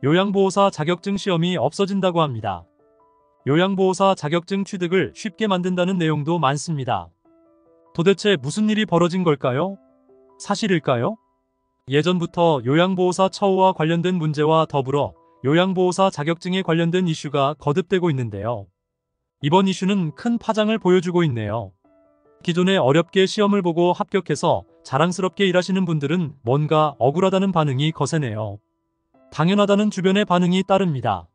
요양보호사 자격증 시험이 없어진다고 합니다. 요양보호사 자격증 취득을 쉽게 만든다는 내용도 많습니다. 도대체 무슨 일이 벌어진 걸까요? 사실일까요? 예전부터 요양보호사 처우와 관련된 문제와 더불어 요양보호사 자격증에 관련된 이슈가 거듭되고 있는데요. 이번 이슈는 큰 파장을 보여주고 있네요. 기존에 어렵게 시험을 보고 합격해서 자랑스럽게 일하시는 분들은 뭔가 억울하다는 반응이 거세네요. 당연하다는 주변의 반응이 따릅니다.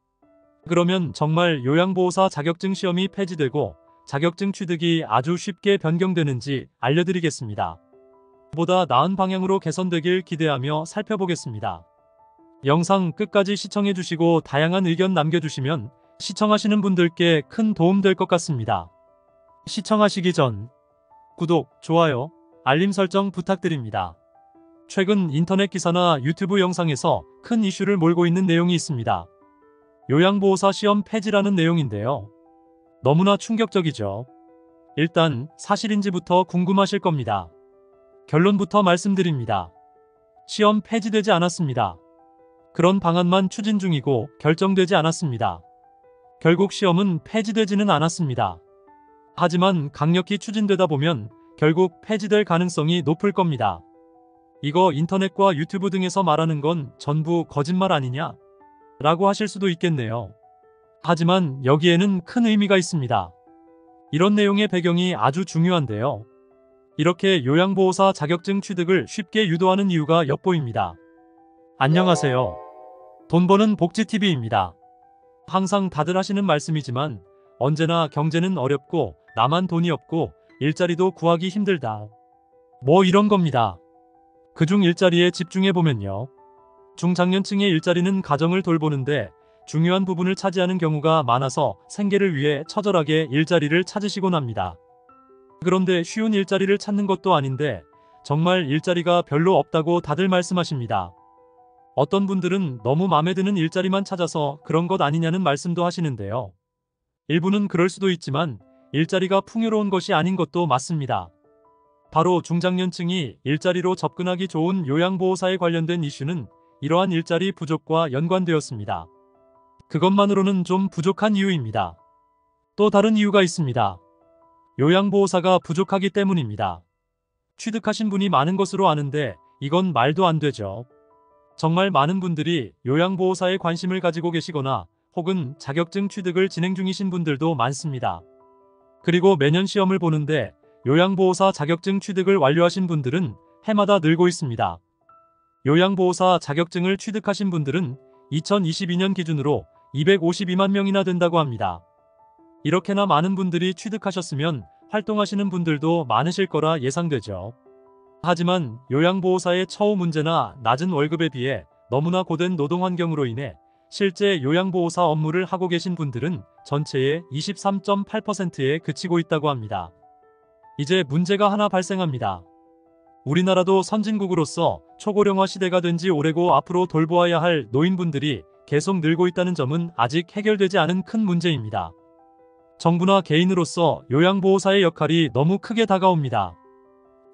그러면 정말 요양보호사 자격증 시험이 폐지되고 자격증 취득이 아주 쉽게 변경되는지 알려드리겠습니다. 보다 나은 방향으로 개선되길 기대하며 살펴보겠습니다. 영상 끝까지 시청해주시고 다양한 의견 남겨주시면 시청하시는 분들께 큰 도움 될 것 같습니다. 시청하시기 전 구독, 좋아요, 알림 설정 부탁드립니다. 최근 인터넷 기사나 유튜브 영상에서 큰 이슈를 몰고 있는 내용이 있습니다. 요양보호사 시험 폐지라는 내용인데요. 너무나 충격적이죠. 일단 사실인지부터 궁금하실 겁니다. 결론부터 말씀드립니다. 시험 폐지되지 않았습니다. 그런 방안만 추진 중이고 결정되지 않았습니다. 결국 시험은 폐지되지는 않았습니다. 하지만 강력히 추진되다 보면 결국 폐지될 가능성이 높을 겁니다. 이거 인터넷과 유튜브 등에서 말하는 건 전부 거짓말 아니냐? 라고 하실 수도 있겠네요. 하지만 여기에는 큰 의미가 있습니다. 이런 내용의 배경이 아주 중요한데요. 이렇게 요양보호사 자격증 취득을 쉽게 유도하는 이유가 엿보입니다. 안녕하세요. 돈 버는 복지TV입니다. 항상 다들 하시는 말씀이지만 언제나 경제는 어렵고 나만 돈이 없고 일자리도 구하기 힘들다. 뭐 이런 겁니다. 그중 일자리에 집중해보면요. 중장년층의 일자리는 가정을 돌보는데 중요한 부분을 차지하는 경우가 많아서 생계를 위해 처절하게 일자리를 찾으시곤 합니다. 그런데 쉬운 일자리를 찾는 것도 아닌데 정말 일자리가 별로 없다고 다들 말씀하십니다. 어떤 분들은 너무 마음에 드는 일자리만 찾아서 그런 것 아니냐는 말씀도 하시는데요. 일부는 그럴 수도 있지만 일자리가 풍요로운 것이 아닌 것도 맞습니다. 바로 중장년층이 일자리로 접근하기 좋은 요양보호사에 관련된 이슈는 이러한 일자리 부족과 연관되었습니다. 그것만으로는 좀 부족한 이유입니다. 또 다른 이유가 있습니다. 요양보호사가 부족하기 때문입니다. 취득하신 분이 많은 것으로 아는데 이건 말도 안 되죠. 정말 많은 분들이 요양보호사에 관심을 가지고 계시거나 혹은 자격증 취득을 진행 중이신 분들도 많습니다. 그리고 매년 시험을 보는데 요양보호사 자격증 취득을 완료하신 분들은 해마다 늘고 있습니다. 요양보호사 자격증을 취득하신 분들은 2022년 기준으로 252만 명이나 된다고 합니다. 이렇게나 많은 분들이 취득하셨으면 활동하시는 분들도 많으실 거라 예상되죠. 하지만 요양보호사의 처우 문제나 낮은 월급에 비해 너무나 고된 노동 환경으로 인해 실제 요양보호사 업무를 하고 계신 분들은 전체의 23.8%에 그치고 있다고 합니다. 이제 문제가 하나 발생합니다. 우리나라도 선진국으로서 초고령화 시대가 된 지 오래고 앞으로 돌보아야 할 노인분들이 계속 늘고 있다는 점은 아직 해결되지 않은 큰 문제입니다. 정부나 개인으로서 요양보호사의 역할이 너무 크게 다가옵니다.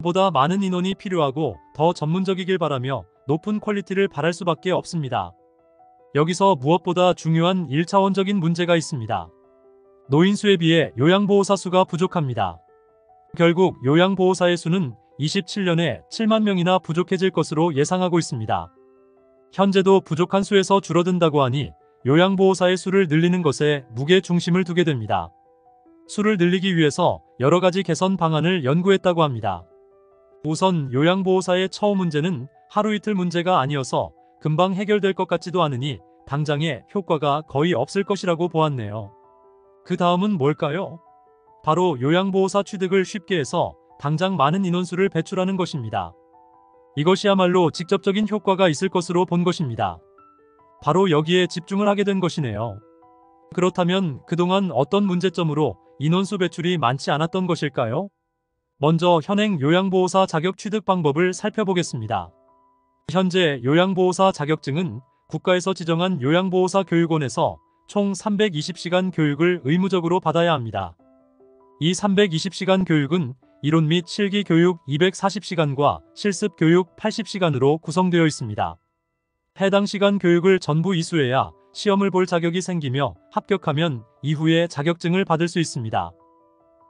보다 많은 인원이 필요하고 더 전문적이길 바라며 높은 퀄리티를 바랄 수밖에 없습니다. 여기서 무엇보다 중요한 1차원적인 문제가 있습니다. 노인 수에 비해 요양보호사 수가 부족합니다. 결국 요양보호사의 수는 27년에 7만 명이나 부족해질 것으로 예상하고 있습니다. 현재도 부족한 수에서 줄어든다고 하니 요양보호사의 수를 늘리는 것에 무게 중심을 두게 됩니다. 수를 늘리기 위해서 여러 가지 개선 방안을 연구했다고 합니다. 우선 요양보호사의 처우 문제는 하루 이틀 문제가 아니어서 금방 해결될 것 같지도 않으니 당장에 효과가 거의 없을 것이라고 보았네요. 그 다음은 뭘까요? 바로 요양보호사 취득을 쉽게 해서 당장 많은 인원수를 배출하는 것입니다. 이것이야말로 직접적인 효과가 있을 것으로 본 것입니다. 바로 여기에 집중을 하게 된 것이네요. 그렇다면 그동안 어떤 문제점으로 인원수 배출이 많지 않았던 것일까요? 먼저 현행 요양보호사 자격 취득 방법을 살펴보겠습니다. 현재 요양보호사 자격증은 국가에서 지정한 요양보호사 교육원에서 총 320시간 교육을 의무적으로 받아야 합니다. 이 320시간 교육은 이론 및 실기 교육 240시간과 실습 교육 80시간으로 구성되어 있습니다. 해당 시간 교육을 전부 이수해야 시험을 볼 자격이 생기며 합격하면 이후에 자격증을 받을 수 있습니다.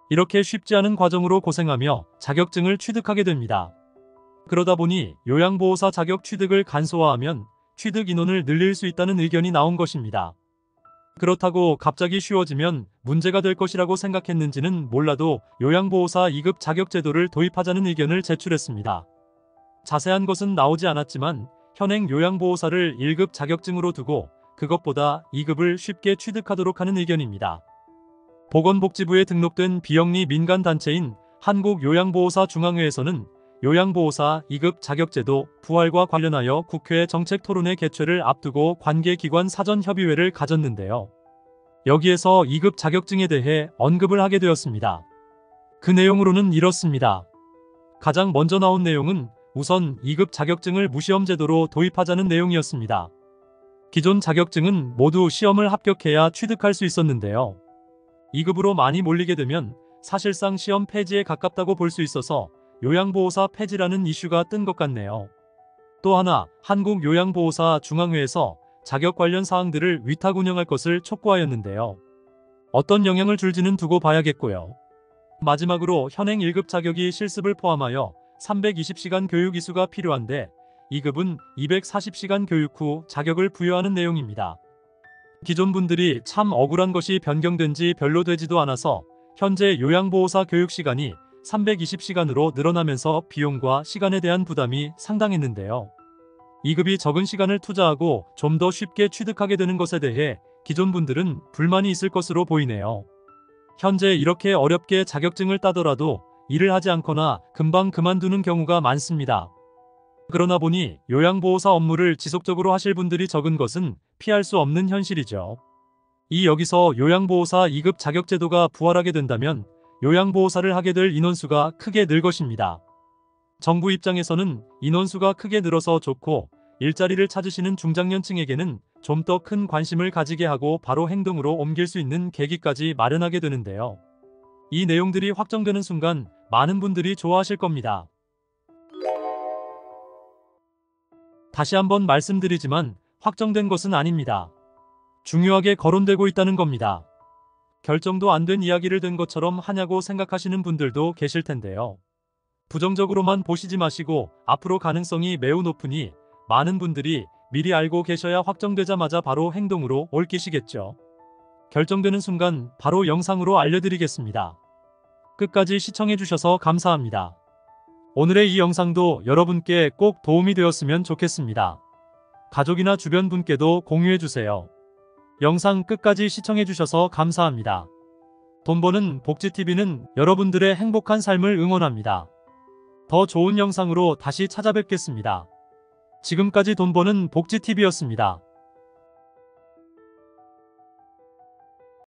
이렇게 쉽지 않은 과정으로 고생하며 자격증을 취득하게 됩니다. 그러다 보니 요양보호사 자격 취득을 간소화하면 취득 인원을 늘릴 수 있다는 의견이 나온 것입니다. 그렇다고 갑자기 쉬워지면 문제가 될 것이라고 생각했는지는 몰라도 요양보호사 2급 자격제도를 도입하자는 의견을 제출했습니다. 자세한 것은 나오지 않았지만 현행 요양보호사를 1급 자격증으로 두고 그것보다 2급을 쉽게 취득하도록 하는 의견입니다. 보건복지부에 등록된 비영리 민간단체인 한국요양보호사중앙회에서는 요양보호사 2급 자격제도 부활과 관련하여 국회 정책토론회 개최를 앞두고 관계기관 사전협의회를 가졌는데요. 여기에서 2급 자격증에 대해 언급을 하게 되었습니다. 그 내용으로는 이렇습니다. 가장 먼저 나온 내용은 우선 2급 자격증을 무시험 제도로 도입하자는 내용이었습니다. 기존 자격증은 모두 시험을 합격해야 취득할 수 있었는데요. 2급으로 많이 몰리게 되면 사실상 시험 폐지에 가깝다고 볼 수 있어서 요양보호사 폐지라는 이슈가 뜬 것 같네요. 또 하나, 한국요양보호사중앙회에서 자격 관련 사항들을 위탁 운영할 것을 촉구하였는데요. 어떤 영향을 줄지는 두고 봐야겠고요. 마지막으로 현행 1급 자격이 실습을 포함하여 320시간 교육 이수가 필요한데 2급은 240시간 교육 후 자격을 부여하는 내용입니다. 기존 분들이 참 억울한 것이 변경된 지 별로 되지도 않아서 현재 요양보호사 교육 시간이 320시간으로 늘어나면서 비용과 시간에 대한 부담이 상당했는데요. 2급이 적은 시간을 투자하고 좀 더 쉽게 취득하게 되는 것에 대해 기존 분들은 불만이 있을 것으로 보이네요. 현재 이렇게 어렵게 자격증을 따더라도 일을 하지 않거나 금방 그만두는 경우가 많습니다. 그러나 보니 요양보호사 업무를 지속적으로 하실 분들이 적은 것은 피할 수 없는 현실이죠. 여기서 요양보호사 2급 자격제도가 부활하게 된다면 요양보호사를 하게 될 인원수가 크게 늘 것입니다. 정부 입장에서는 인원수가 크게 늘어서 좋고 일자리를 찾으시는 중장년층에게는 좀 더 큰 관심을 가지게 하고 바로 행동으로 옮길 수 있는 계기까지 마련하게 되는데요. 이 내용들이 확정되는 순간 많은 분들이 좋아하실 겁니다. 다시 한번 말씀드리지만 확정된 것은 아닙니다. 중요하게 거론되고 있다는 겁니다. 결정도 안 된 이야기를 된 것처럼 하냐고 생각하시는 분들도 계실 텐데요. 부정적으로만 보시지 마시고 앞으로 가능성이 매우 높으니 많은 분들이 미리 알고 계셔야 확정되자마자 바로 행동으로 옮기시겠죠. 결정되는 순간 바로 영상으로 알려드리겠습니다. 끝까지 시청해주셔서 감사합니다. 오늘의 이 영상도 여러분께 꼭 도움이 되었으면 좋겠습니다. 가족이나 주변 분께도 공유해주세요. 영상 끝까지 시청해주셔서 감사합니다. 돈 버는 복지TV는 여러분들의 행복한 삶을 응원합니다. 더 좋은 영상으로 다시 찾아뵙겠습니다. 지금까지 돈 버는 복지TV였습니다.